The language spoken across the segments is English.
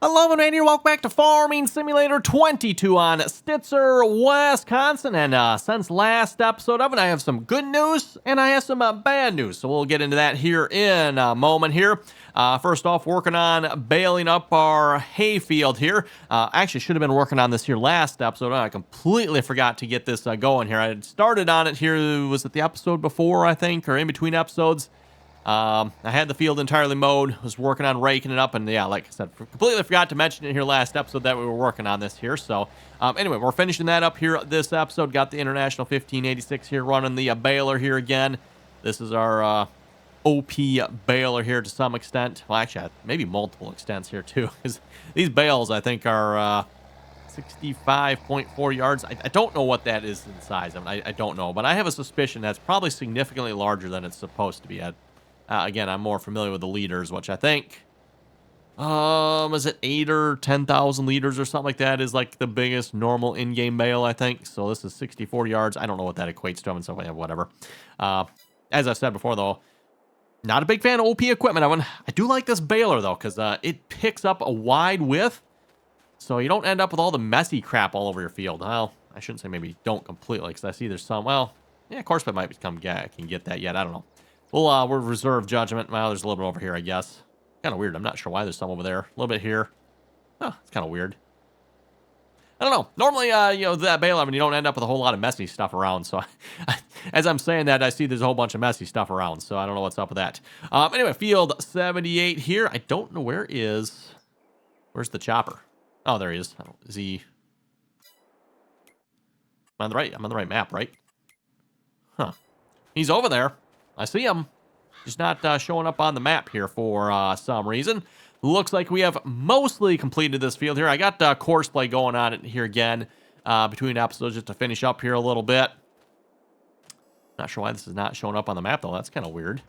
Hello, man. Here. Welcome back to Farming Simulator 22 on Stitzer, Wisconsin. And since last episode of it, I have some good news and I have some bad news. So we'll get into that here in a moment here. First off, working on baling up our hay field here. Actually, should have been working on this here last episode. I completely forgot to get this going here. I had started on it here. Was it the episode before, I think, or in between episodes? I had the field entirely mowed, was working on raking it up, and yeah, like I said, completely forgot to mention it here last episode that we were working on this here. So anyway, we're finishing that up here this episode. Got the International 1586 here running the baler here again. This is our OP baler here to some extent. Well, actually, maybe multiple extents here too, because these bales I think are 65.4 yards. I don't know what that is in size. I mean, I don't know, but I have a suspicion that's probably significantly larger than it's supposed to be. Again, I'm more familiar with the liters, which I think, is it 8 or 10,000 liters or something like that is like the biggest normal in-game bale, I think. So this is 64 yards. I don't know what that equates to, and so whatever. As I said before, though, not a big fan of OP equipment. I do like this baler, though, because it picks up a wide width, so you don't end up with all the messy crap all over your field. Well, I shouldn't say maybe don't completely, because I see there's some, well, yeah, of course I might can get that yet. I don't know. We'll reserve judgment. Well, there's a little bit over here, I guess. Kind of weird. I'm not sure why there's some over there. A little bit here. Huh, it's kind of weird. I don't know. Normally, that bale, I mean, you don't end up with a whole lot of messy stuff around. So, as I'm saying that, I see there's a whole bunch of messy stuff around. So, I don't know what's up with that. Anyway, field 78 here. I don't know where's the chopper? Oh, there he is. Is he I'm on the right map, right? Huh. He's over there. I see him. He's not showing up on the map here for some reason. Looks like we have mostly completed this field here. I got course play going on it here again between episodes just to finish up here a little bit. Not sure why this is not showing up on the map, though. That's kind of weird.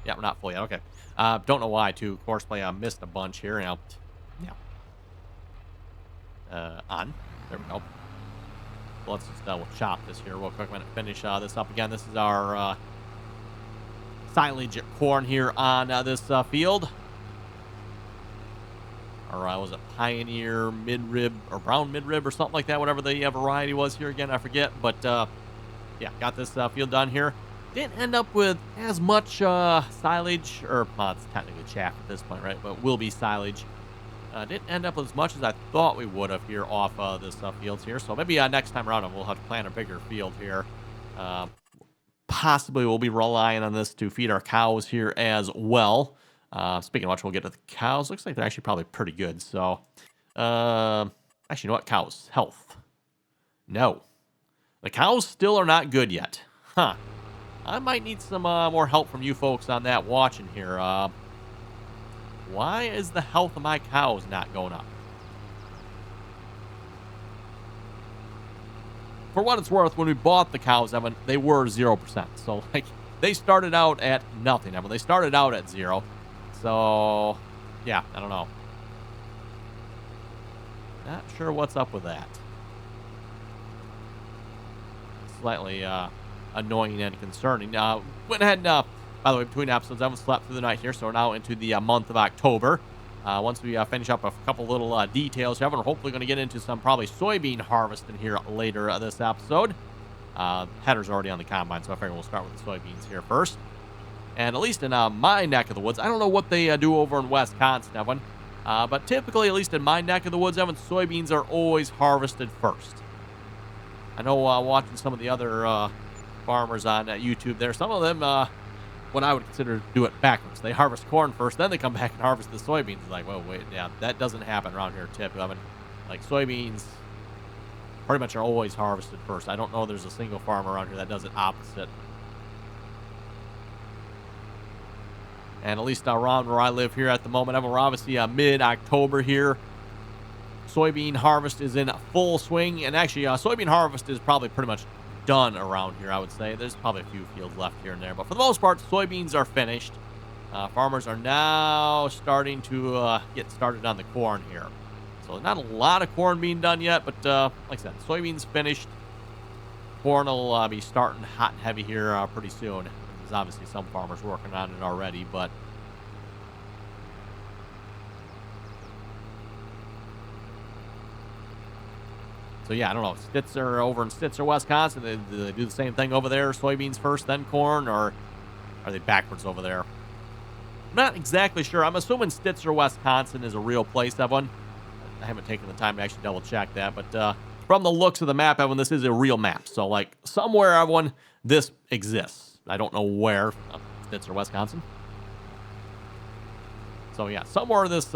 Yeah, we're not full yet. Okay. Don't know why, too. Course play, I missed a bunch here. Yeah. On. There we go. Let's just we'll chop this here real quick. I'm going to finish this up again. This is our silage corn here on this field. Or was it Pioneer Midrib or Brown Midrib or something like that, whatever the variety was here again, I forget. But yeah, got this field done here. Didn't end up with as much silage, or it's technically chaff at this point, right? But will be silage. Didn't end up with as much as I thought we would have here off this fields here. So maybe next time around we'll have to plant a bigger field here. Possibly we'll be relying on this to feed our cows here as well. Speaking of which, we'll get to the cows. Looks like they're actually probably pretty good. So, actually, you know what? Cows. Health. No. The cows still are not good yet. Huh. I might need some more help from you folks on that watching here. Why is the health of my cows not going up? For what it's worth, when we bought the cows, Evan, they were 0%. So, like, they started out at nothing, Evan. They started out at 0. So, yeah, I don't know. Not sure what's up with that. Slightly annoying and concerning. Went ahead and... by the way, between episodes, I haven't slept through the night here, so we're now into the month of October. Once we finish up a couple little details here, we're hopefully going to get into some probably soybean harvesting here later this episode. Header's already on the combine, so I figure we'll start with the soybeans here first. And at least in my neck of the woods, I don't know what they do over in Wisconsin, Evan, but typically, at least in my neck of the woods, Evan, soybeans are always harvested first. I know watching some of the other farmers on YouTube there, some of them... what I would consider do it backwards. They harvest corn first, then they come back and harvest the soybeans. It's like, well, wait, yeah, that doesn't happen around here, typically. I mean, like, soybeans pretty much are always harvested first. I don't know there's a single farmer around here that does it opposite. And at least around where I live here at the moment, we're obviously mid-October here. Soybean harvest is in full swing, and actually, soybean harvest is probably pretty much done around here, I would say. There's probably a few fields left here and there, but for the most part, soybeans are finished. Farmers are now starting to get started on the corn here. So not a lot of corn being done yet, but like I said, soybeans finished. Corn will be starting hot and heavy here pretty soon. There's obviously some farmers working on it already, but So, yeah, I don't know. Stitzer over in Stitzer, Wisconsin, do they do the same thing over there? Soybeans first, then corn? Or are they backwards over there? I'm not exactly sure. I'm assuming Stitzer, Wisconsin is a real place, Evan. I haven't taken the time to actually double check that. But from the looks of the map, Evan, this is a real map. So, like, somewhere, Evan, this exists. I don't know where. Stitzer, Wisconsin. So, yeah, somewhere this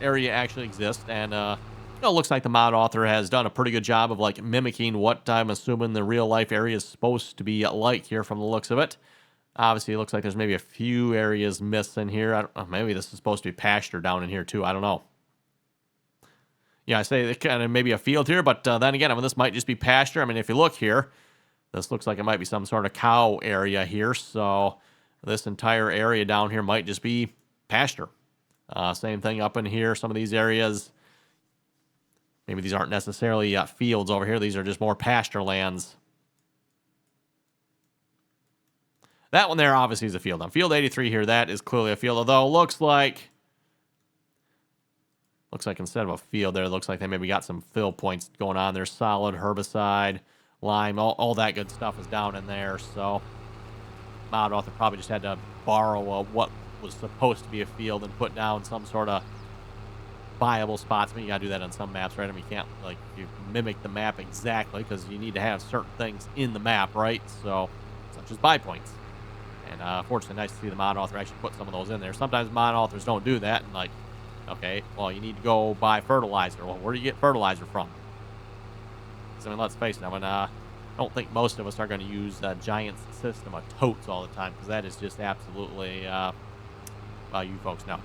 area actually exists. And, it looks like the mod author has done a pretty good job of, like, mimicking what I'm assuming the real-life area is supposed to be like here from the looks of it. Obviously, it looks like there's maybe a few areas missing here. I don't know, maybe this is supposed to be pasture down in here, too. I don't know. Yeah, I say kind of maybe a field here, but then again, I mean, this might just be pasture. I mean, if you look here, this looks like it might be some sort of cow area here. So this entire area down here might just be pasture. Same thing up in here. Some of these areas, maybe these aren't necessarily fields over here. These are just more pasture lands. That one there obviously is a field. On field 83 here, that is clearly a field. Although it looks like instead of a field there, it looks like they maybe got some fill points going on there. Solid, herbicide, lime, all that good stuff is down in there. So mod author probably just had to borrow what was supposed to be a field and put down some sort of viable spots. I mean, you got to do that on some maps, right? I mean, you can't, like, you mimic the map exactly because you need to have certain things in the map, right? So, such as buy points. And fortunately, nice to see the mod author actually put some of those in there. Sometimes mod authors don't do that, and, like, okay, well, you need to go buy fertilizer. Well, where do you get fertilizer from? So, I mean, let's face it. I mean, I don't think most of us are going to use a giant system of totes all the time because that is just absolutely, well, you folks know.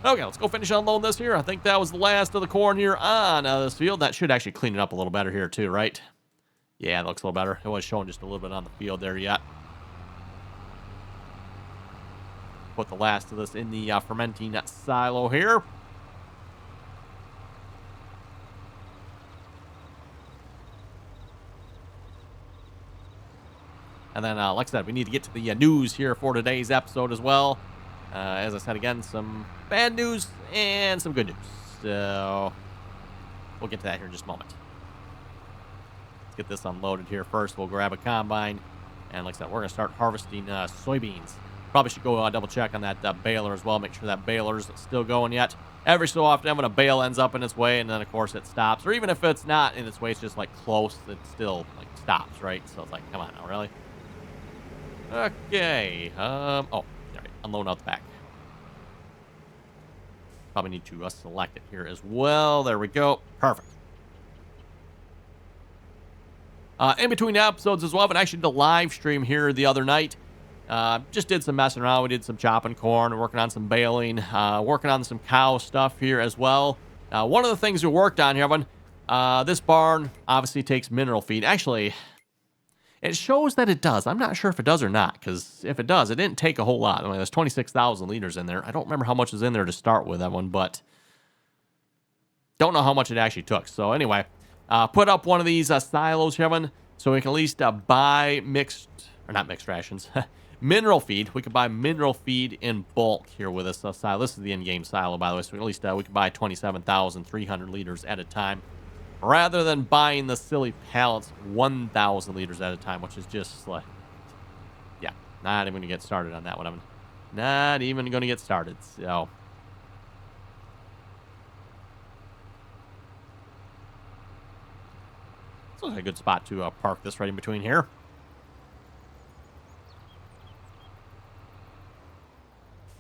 Okay, let's go finish unloading this here. I think that was the last of the corn here on this field. That should actually clean it up a little better here too, right? Yeah, it looks a little better. It was showing just a little bit on the field there yet. Put the last of this in the fermenting silo here. And then, like I said, we need to get to the news here for today's episode as well. As I said again, some bad news and some good news. So we'll get to that here in just a moment. Let's get this unloaded here first. We'll grab a combine. And like I said, we're going to start harvesting soybeans. Probably should go double check on that baler as well. Make sure that baler's still going yet. Every so often, when a bale ends up in its way, and then of course it stops. Or even if it's not in its way, it's just like close, it still like stops, right? So it's like, come on now, really? Okay. Oh, all right. Unload out the back. Probably need to select it here as well. There we go. Perfect. In between episodes as well, but actually the live stream here the other night. Just did some messing around. We did some chopping corn, working on some baling, working on some cow stuff here as well. One of the things we worked on here, Evan, this barn obviously takes mineral feed. Actually, it shows that it does. I'm not sure if it does or not, because if it does, it didn't take a whole lot. I mean, there's 26,000 liters in there. I don't remember how much is in there to start with, that one, but don't know how much it actually took. So anyway, put up one of these silos here, Evan, so we can at least buy not mixed rations, mineral feed. We can buy mineral feed in bulk here with this silo. This is the in-game silo, by the way, so at least we can buy 27,300 liters at a time, rather than buying the silly pallets 1,000 liters at a time, which is just like, yeah, not even going to get started on that one. I'm not even going to get started, so. This looks like a good spot to park this right in between here.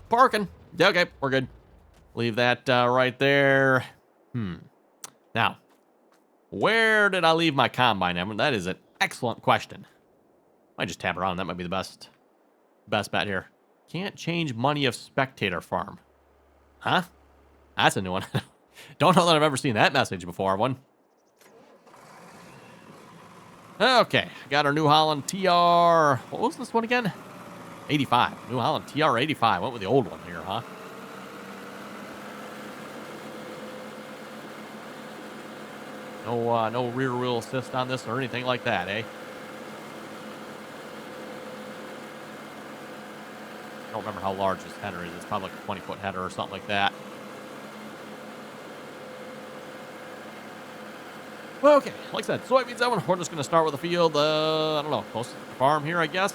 Parking. Okay, we're good. Leave that right there. Now, where did I leave my combine, Evan? That is an excellent question. Might just tab around. That might be the best bet here. Can't change money of spectator farm. Huh? That's a new one. Don't know that I've ever seen that message before, one. Okay, got our New Holland TR. What was this one again? 85. New Holland TR 85. Went with the old one here, huh? No rear wheel assist on this or anything like that, eh? I don't remember how large this header is. It's probably like a 20-foot header or something like that. Okay, like I said, soybeans, Evan. We're just going to start with a field, I don't know, close to the farm here, I guess.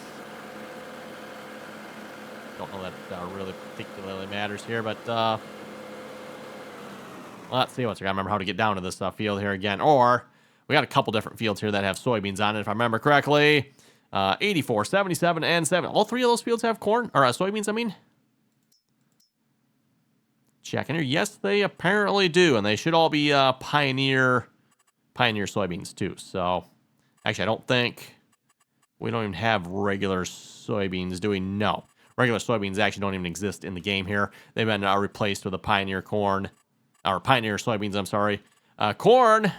Don't know that really particularly matters here, but let's see what's. I got to remember how to get down to this field here again. Or we got a couple different fields here that have soybeans on it, if I remember correctly. 84, 77, and 7. All three of those fields have corn, or soybeans, I mean. Checking here. Yes, they apparently do, and they should all be Pioneer soybeans too. So, actually, I don't think we don't even have regular soybeans, do we? No. Regular soybeans actually don't even exist in the game here. They've been replaced with a Pioneer corn, or Pioneer soybeans, I'm sorry. Corn,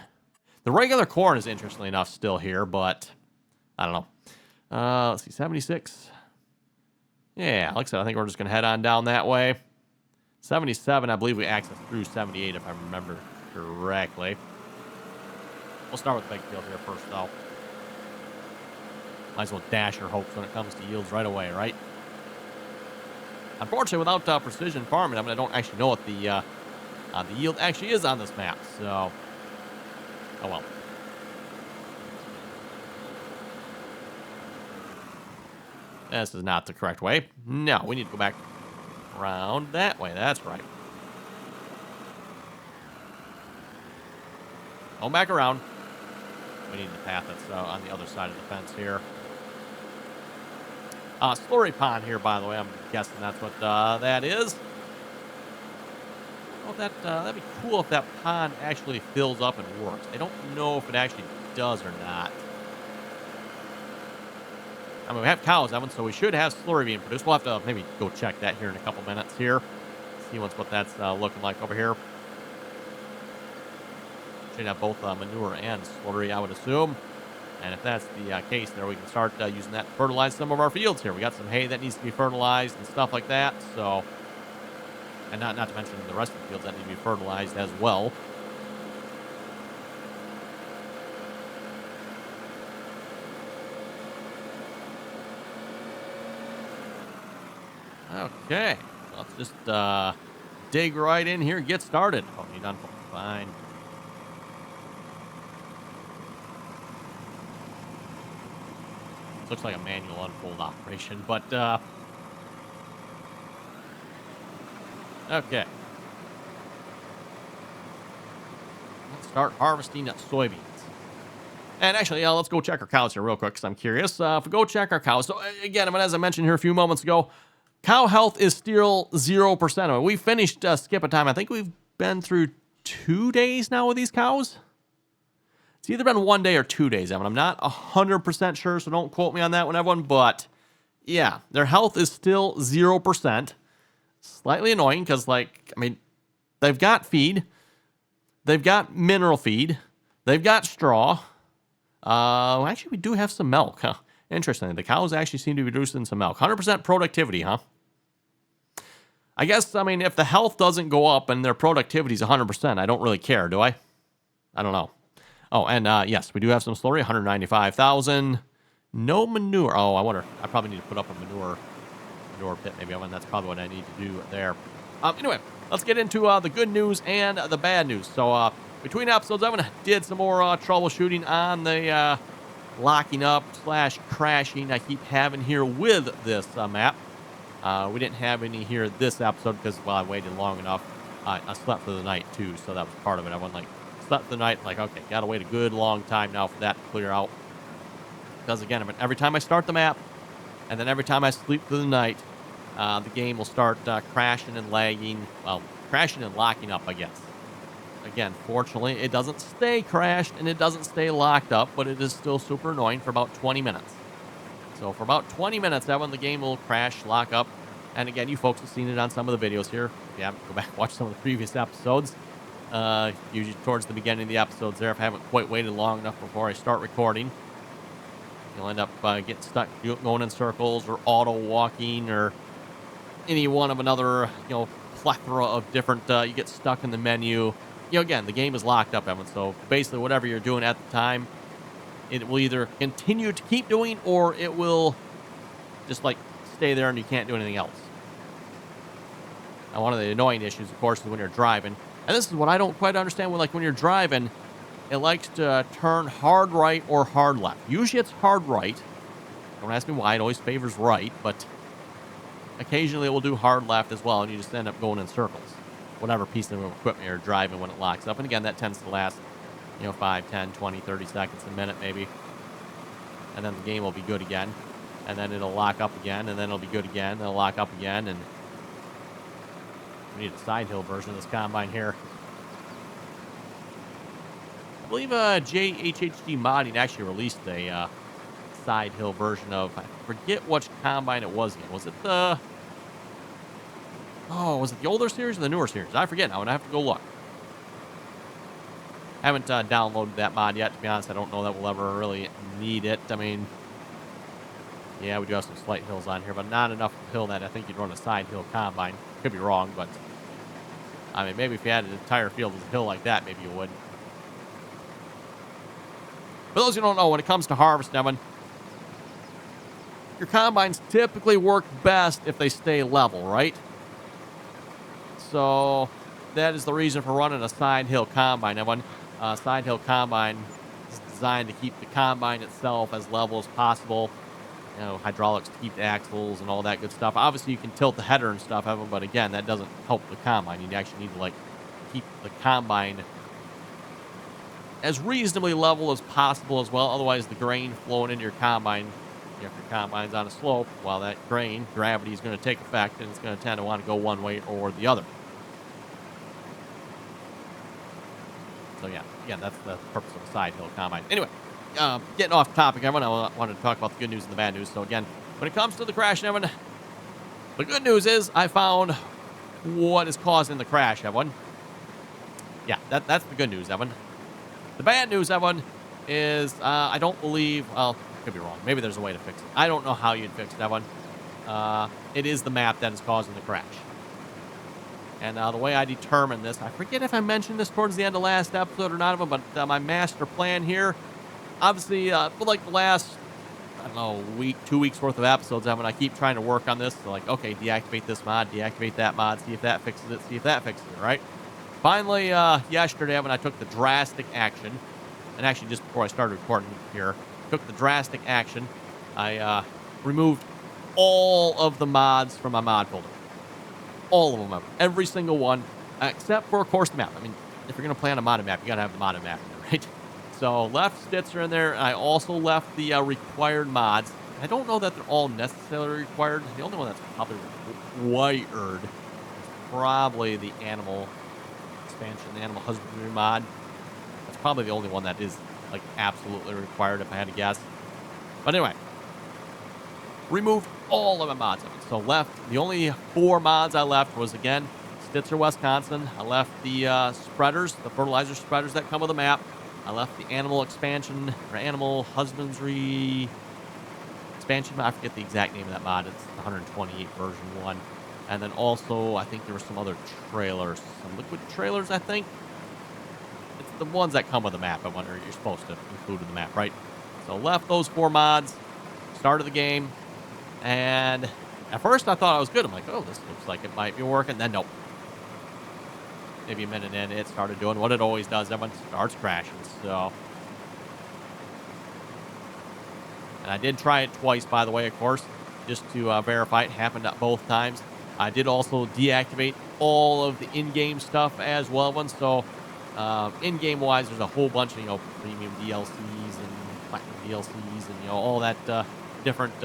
the regular corn is interestingly enough still here, but I don't know. Let's see, 76. Yeah, like I said, I think we're just going to head on down that way. 77, I believe we access through 78, if I remember correctly. We'll start with the big field here first, though. Might as well dash our hopes when it comes to yields right away, right? Unfortunately, without precision farming, I don't actually know what the yield actually is on this map, so... Oh, well. This is not the correct way. No, we need to go back around that way. That's right. Going back around. We need the path that's on the other side of the fence here. Slurry pond here, by the way. I'm guessing that's what that is. Oh, that'd be cool if that pond actually fills up and works. I don't know if it actually does or not. I mean, we have cows, Evan, so we should have slurry being produced. We'll have to maybe go check that here in a couple minutes here. See what that's looking like over here. Should have both manure and slurry, I would assume. And if that's the case there, we can start using that to fertilize some of our fields here. We got some hay that needs to be fertilized and stuff like that. So, and not to mention the rest of the fields that need to be fertilized as well. Okay, let's just dig right in here and get started. Oh, need unfold. Fine. Looks like a manual unfold operation, but okay. Let's start harvesting soybeans. And actually, let's go check our cows here real quick because I'm curious. If we go check our cows, so again, as I mentioned here a few moments ago, cow health is still 0%. I mean, we finished skip a time. I think we've been through 2 days now with these cows. It's either been 1 day or 2 days, Evan. I'm not 100% sure, so don't quote me on that one, everyone. But, yeah, their health is still 0%. Slightly annoying because, like, I mean, they've got feed. They've got mineral feed. They've got straw. Actually, we do have some milk, huh? Interesting. The cows actually seem to be producing some milk. 100% productivity, huh? I guess, I mean, if the health doesn't go up and their productivity is 100%, I don't really care, do I? I don't know. Oh, and yes, we do have some slurry, 195,000. No manure. Oh, I wonder. I probably need to put up a manure pit, maybe. I mean, that's probably what I need to do there. Anyway, let's get into the good news and the bad news. So, between episodes, I did some more troubleshooting on the locking up / crashing I keep having here with this map. We didn't have any here this episode because, well, I waited long enough. I slept for the night, too, so that was part of it. I wasn't like... slept the night, like, okay, gotta wait a good long time now for that to clear out. Because again, I mean, every time I start the map, and then every time I sleep through the night, the game will start crashing and lagging. Well, crashing and locking up, I guess. Again, fortunately, it doesn't stay crashed and it doesn't stay locked up, but it is still super annoying for about 20 minutes. So for about 20 minutes, that when the game will crash, lock up. And again, you folks have seen it on some of the videos here. If you haven't, go back and watch some of the previous episodes. Usually towards the beginning of the episodes there, if I haven't quite waited long enough before I start recording, you'll end up getting stuck going in circles or auto walking or any one of another, plethora of different, you get stuck in the menu. Again, the game is locked up, Evan, so basically whatever you're doing at the time, it will either continue to keep doing or it will just, like, stay there and you can't do anything else. Now, one of the annoying issues, of course, is when you're driving. And this is what I don't quite understand when you're driving, it likes to turn hard right or hard left. Usually it's hard right. Don't ask me why. It always favors right, but occasionally it will do hard left as well, and you just end up going in circles. Whatever piece of equipment you're driving when it locks up. And again, that tends to last, 5, 10, 20, 30 seconds, a minute maybe. And then the game will be good again. And then it'll lock up again, and then it'll be good again. Then it'll lock up again, and we need a side hill version of this combine here. I believe JHHD Modding actually released a side hill version of, I forget which combine it was again. Was it the older series or the newer series? I forget now, and I have to go look. I haven't downloaded that mod yet, to be honest. I don't know that we'll ever really need it. I mean, yeah, we do have some slight hills on here, but not enough hill that I think you'd run a side hill combine. Could be wrong, but I mean, maybe if you had an entire field of hill like that, maybe you would. For those who don't know, when it comes to harvest, Evan, your combines typically work best if they stay level, right? So that is the reason for running a side hill combine. Evan, side hill combine is designed to keep the combine itself as level as possible. Hydraulics to keep the axles and all that good stuff. Obviously, you can tilt the header and stuff, Evan, but again, that doesn't help the combine. You actually need to keep the combine as reasonably level as possible as well. Otherwise, the grain flowing into your combine, if your combine's on a slope, well, that grain, gravity is going to take effect, and it's going to tend to want to go one way or the other. So, yeah, again, that's the purpose of a side hill combine. Anyway, getting off topic, Evan, I wanted to talk about the good news and the bad news. So, again, when it comes to the crash, Evan, the good news is I found what is causing the crash, Evan. Yeah, that's the good news, Evan. The bad news, Evan, is I don't believe, well, I could be wrong. Maybe there's a way to fix it. I don't know how you'd fix it, Evan. It is the map that is causing the crash. And the way I determined this, I forget if I mentioned this towards the end of last episode or not, but my master plan here, obviously, for like the last, I don't know, week, 2 weeks worth of episodes, Evan, I keep trying to work on this. So like, okay, deactivate this mod, deactivate that mod, see if that fixes it, see if that fixes it, right? Finally, yesterday, when I took the drastic action, and actually just before I started recording here, took the drastic action, I removed all of the mods from my mod folder. All of them, every single one, except for, of course, the map. I mean, if you're going to play on a modded map, you got to have the modded map in there, right? So, left Stitzer in there, and I also left the required mods. I don't know that they're all necessarily required. The only one that's probably required is probably the animal expansion, the animal husbandry mod. That's probably the only one that is like absolutely required if I had to guess. But anyway, removed all of my mods. So left, the only 4 mods I left was, again, Stitzer, Wisconsin. I left the spreaders, the fertilizer spreaders that come with the map. I left the animal expansion, or animal husbandry expansion. I forget the exact name of that mod. It's the 128 version 1. And then also, I think there were some other trailers, some liquid trailers, I think. It's the ones that come with the map, I wonder, you're supposed to include in the map, right? So left those 4 mods, started the game, and at first I thought I was good. I'm like, oh, this looks like it might be working. Then nope. Maybe a minute in, it started doing what it always does. Everyone starts crashing, so. And I did try it twice, by the way, of course, just to verify it happened at both times. I did also deactivate all of the in-game stuff as well. So, in-game wise, there's a whole bunch of, premium DLCs and platinum DLCs and, all that different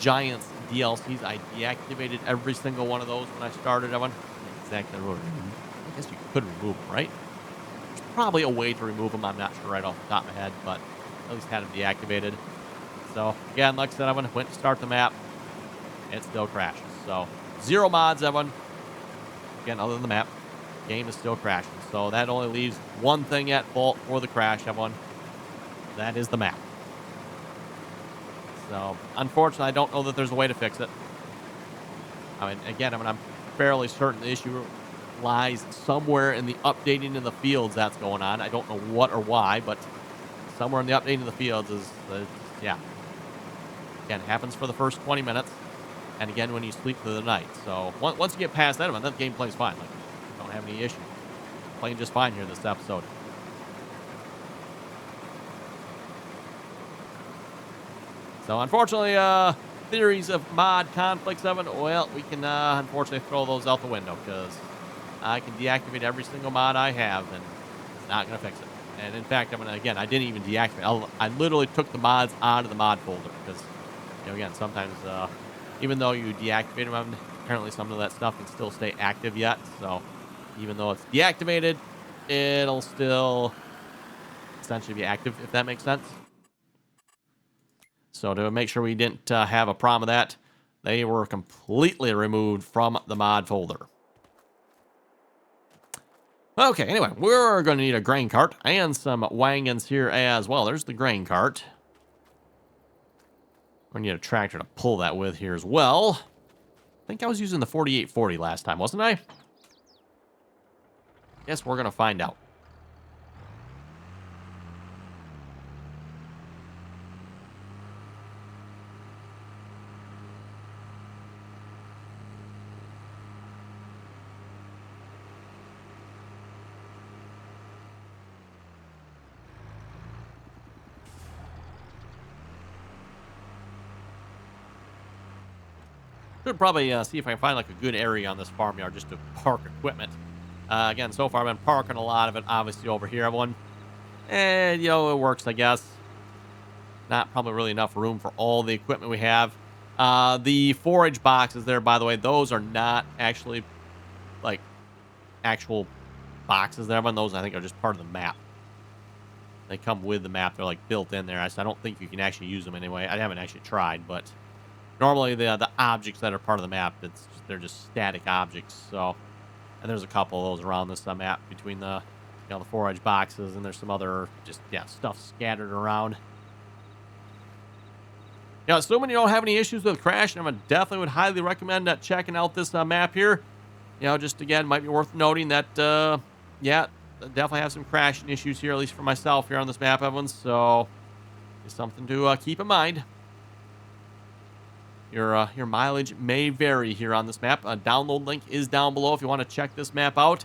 Giants DLCs. I deactivated every single one of those when I started. I went exactly what I guess you could remove them, right? There's probably a way to remove them. I'm not sure right off the top of my head, but at least had them deactivated. So, again, like I said, I went to start the map. It still crashes. So, 0 mods, Evan. Again, other than the map, game is still crashing. So that only leaves one thing at fault for the crash, Evan. That is the map. So, unfortunately, I don't know that there's a way to fix it. I mean, again, I'm fairly certain the issue lies somewhere in the updating in the fields that's going on. I don't know what or why, but somewhere in the updating of the fields is, yeah. Again, it happens for the first 20 minutes. And again, when you sleep through the night. So once you get past that, then the gameplay's fine. Like, don't have any issue. Playing just fine here this episode. So unfortunately, theories of mod conflicts of it, well, we can unfortunately throw those out the window because I can deactivate every single mod I have, and it's not going to fix it. And in fact, I'm going to, again, I didn't even deactivate. I literally took the mods out of the mod folder because, again, sometimes even though you deactivate them, apparently some of that stuff can still stay active yet. So even though it's deactivated, it'll still essentially be active, if that makes sense. So to make sure we didn't have a problem with that, they were completely removed from the mod folder. Okay, anyway, we're going to need a grain cart and some wagons here as well. There's the grain cart. We're going to need a tractor to pull that with here as well. I think I was using the 4840 last time, wasn't I? Guess we're going to find out. Should probably see if I can find like a good area on this farmyard just to park equipment. Again, so far I've been parking a lot of it, obviously, over here, everyone. And, it works, I guess. Not probably really enough room for all the equipment we have. The forage boxes there, by the way, those are not actually, like, actual boxes there. Those, I think, are just part of the map. They come with the map. They're, like, built in there. I don't think you can actually use them anyway. I haven't actually tried, but normally the objects that are part of the map, they're just static objects, so... And there's a couple of those around this map between the, the forage boxes, and there's some other just, stuff scattered around. Assuming you don't have any issues with crashing, I definitely would highly recommend checking out this map here. Just again, might be worth noting that, definitely have some crashing issues here, at least for myself here on this map, everyone. So, it's something to keep in mind. Your mileage may vary here on this map. A download link is down below if you want to check this map out.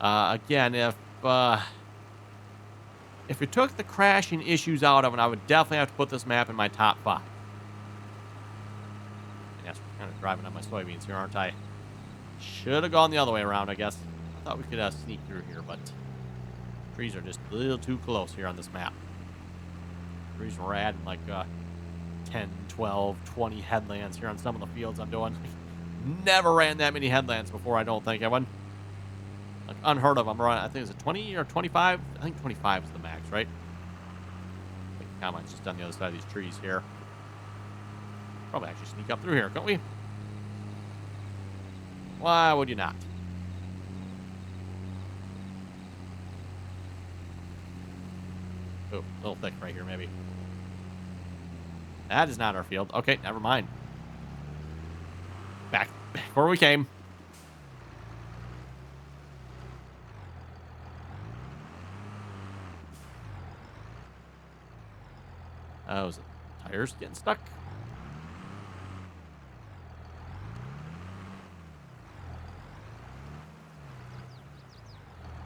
Again, if you took the crashing issues out of it, I would definitely have to put this map in my top 5. Yes, we're kind of driving on my soybeans here, aren't I? Should have gone the other way around, I guess. I thought we could sneak through here, but trees are just a little too close here on this map. Trees were adding like 10, 12, 20 headlands here on some of the fields I'm doing. Never ran that many headlands before, I don't think, everyone. Like, unheard of. I'm running, I think it's a 20 or 25. I think 25 is the max, right? I think the combine's just on the other side of these trees here. Probably actually sneak up through here, can't we? Why would you not? Oh, a little thick right here, maybe. That is not our field. Okay, never mind. Back where we came. Oh, is the tires getting stuck?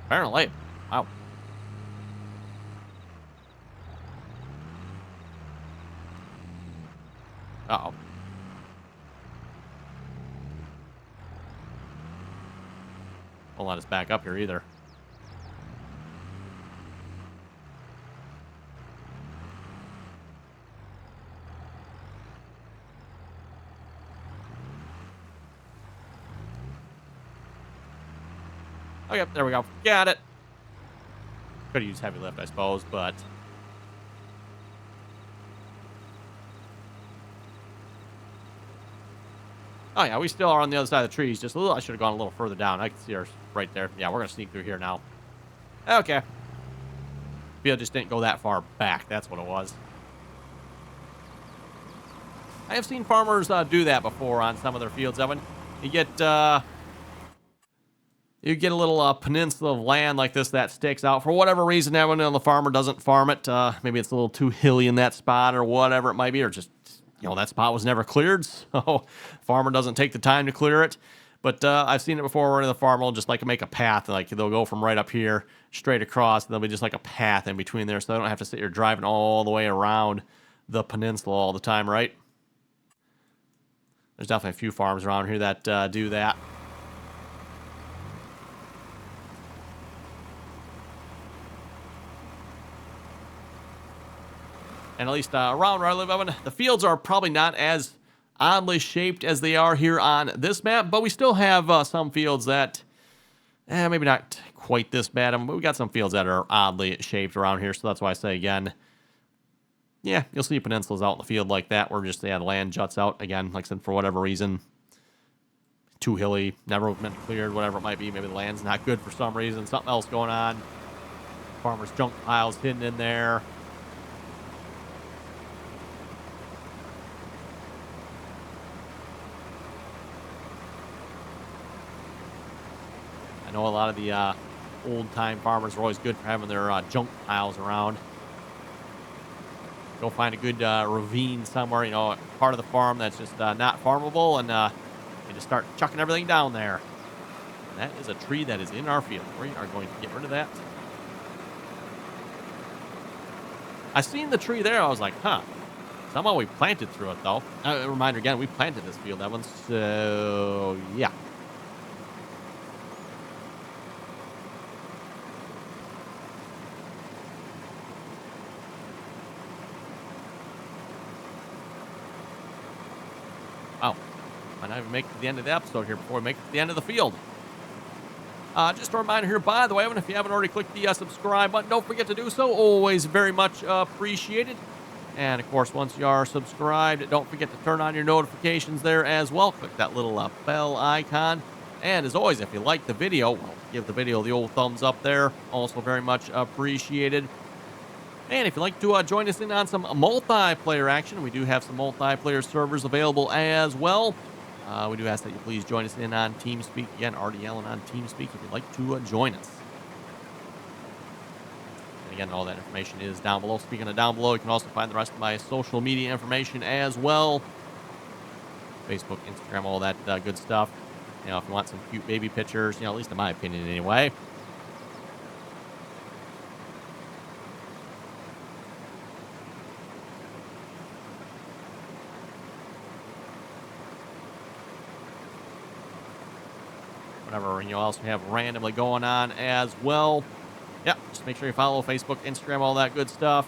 Apparently. Wow. Uh-oh. Won't let us back up here either. Okay, there we go. Got it. Could have used heavy lift, I suppose, but... Oh, yeah, we still are on the other side of the trees. Just a little, I should have gone a little further down. I can see ours right there. Yeah, we're going to sneak through here now. Okay. Field just didn't go that far back. That's what it was. I have seen farmers do that before on some of their fields, Evan. You get a little peninsula of land like this that sticks out. For whatever reason, Evan, the farmer doesn't farm it. Maybe it's a little too hilly in that spot or whatever it might be, or just... that spot was never cleared, so farmer doesn't take the time to clear it. But I've seen it before where the farmer will just like make a path. Like they'll go from right up here straight across, and there'll be just like a path in between there, so they don't have to sit here driving all the way around the peninsula all the time, right? There's definitely a few farms around here that do that. And at least around where I live, Evan, the fields are probably not as oddly shaped as they are here on this map, but we still have some fields that, maybe not quite this bad, but we got some fields that are oddly shaped around here, so that's why I say, again, yeah, you'll see peninsulas out in the field like that, where just, the land juts out, again, like I said, for whatever reason, too hilly, never meant cleared, whatever it might be, maybe the land's not good for some reason, something else going on, farmers' junk piles hidden in there. I know a lot of the old-time farmers are always good for having their junk piles around. Go find a good ravine somewhere, part of the farm that's just not farmable, and you just start chucking everything down there. And that is a tree that is in our field. We are going to get rid of that. I seen the tree there. I was like, huh. Somehow we planted through it, though. A reminder again, we planted this field, Evan. So, yeah. Wow. Might not even make it to the end of the episode here before we make it to the end of the field. Just a reminder here, by the way, Evan, if you haven't already clicked the subscribe button, don't forget to do so. Always very much appreciated. And, of course, once you are subscribed, don't forget to turn on your notifications there as well. Click that little bell icon. And, as always, if you like the video, well, give the video the old thumbs up there. Also very much appreciated. And if you'd like to join us in on some multiplayer action, we do have some multiplayer servers available as well. We do ask that you please join us in on Teamspeak. Again, RDAllen on Teamspeak if you'd like to join us. And again, all that information is down below. Speaking of down below, you can also find the rest of my social media information as well. Facebook, Instagram, all that good stuff. If you want some cute baby pictures, at least in my opinion anyway. Whatever else we have randomly going on as well. Yeah, just make sure you follow Facebook, Instagram, all that good stuff.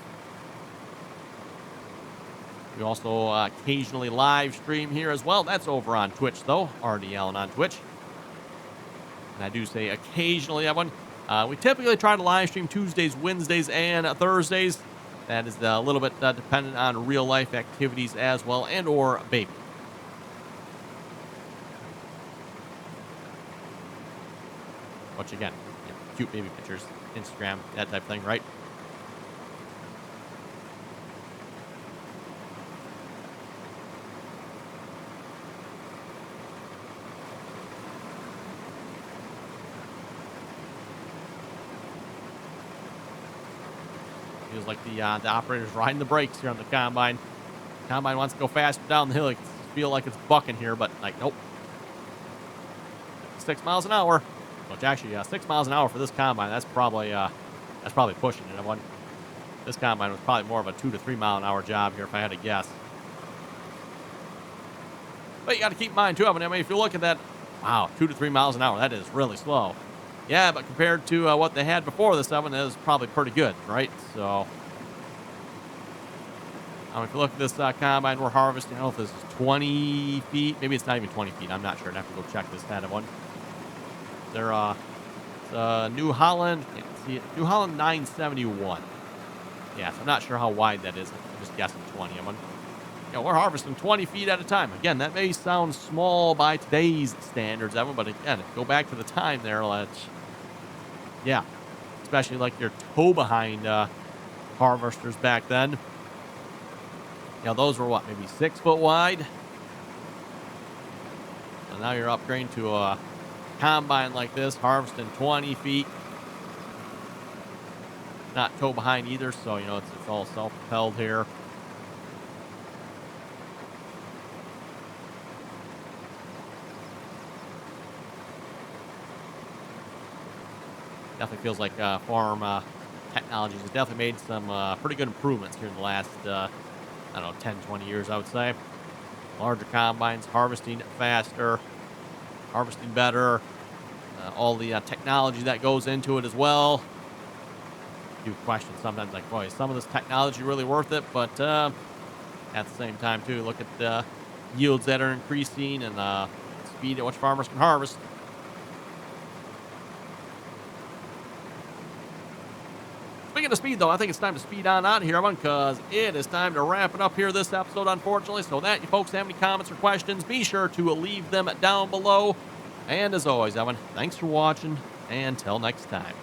We also occasionally live stream here as well. That's over on Twitch, though. RDAllen on Twitch. And I do say occasionally, everyone. We typically try to live stream Tuesdays, Wednesdays, and Thursdays. That is a little bit dependent on real-life activities as well, and or baby. Which, again, cute baby pictures, Instagram, that type of thing, right? Feels like the operator's riding the brakes here on the combine. Combine wants to go faster down the hill. It feel like it's bucking here, but, nope. 6 miles an hour. Which actually, 6 miles an hour for this combine, that's probably pushing it. This combine was probably more of a 2 to 3 mile an hour job here, if I had to guess. But you got to keep in mind too, if you look at that, wow, 2 to 3 miles an hour, that is really slow. Yeah, but compared to what they had before this, Evan, is probably pretty good, right? So, if you look at this combine we're harvesting, I don't know if this is 20 feet, maybe it's not even 20 feet. I'm not sure. I'd have to go check this kind of one. They're New Holland. Can't see it. New Holland 971. Yeah, so I'm not sure how wide that is. I'm just guessing 20 of them. We're harvesting 20 feet at a time. Again, that may sound small by today's standards, Evan, but again, go back to the time there, yeah, especially like your toe behind harvesters back then. Those were what, maybe 6 foot wide. So now you're upgrading to a combine like this, harvesting 20 feet. Not toe behind either, so it's all self-propelled here. Definitely feels like farm technology has definitely made some pretty good improvements here in the last I don't know, 10, 20 years, I would say. Larger combines, harvesting faster, harvesting better, all the technology that goes into it as well. You question sometimes like, boy, is some of this technology really worth it? But at the same time, too, look at the yields that are increasing and speed at which farmers can harvest. Speaking of speed, though, I think it's time to speed on out here, Evan, because it is time to wrap it up here this episode, unfortunately. So that you folks have any comments or questions, be sure to leave them down below. And as always, Evan, thanks for watching, and until next time.